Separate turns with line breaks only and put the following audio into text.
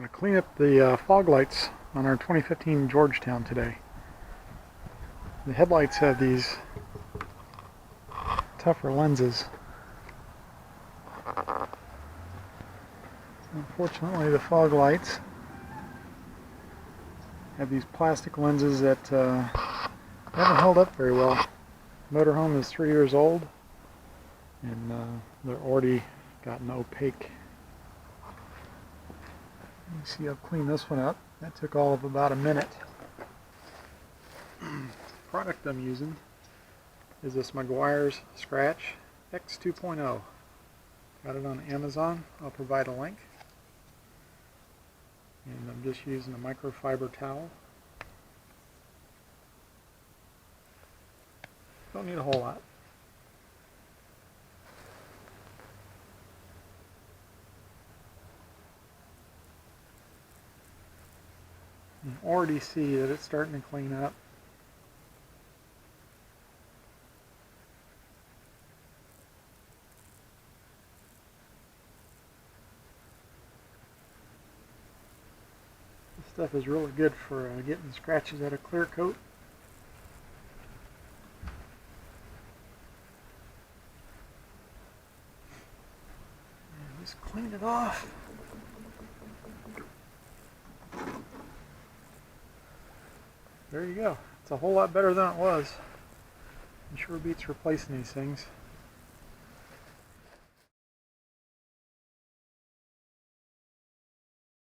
going to clean up the fog lights on our 2015 Georgetown today. The headlights have these tougher lenses. Unfortunately, the fog lights have these plastic lenses that haven't held up very well. Motorhome is 3 years old, and they're already gotten opaque. You see, I've cleaned this one up. That took all of about a minute. The product I'm using is this Meguiar's Scratch X 2.0. Got it on Amazon. I'll provide a link. And I'm just using a microfiber towel. Don't need a whole lot. You can already see that it's starting to clean up. This stuff is really good for getting scratches out of clear coat. And just clean it off. There you go. It's a whole lot better than it was. It sure beats replacing these things.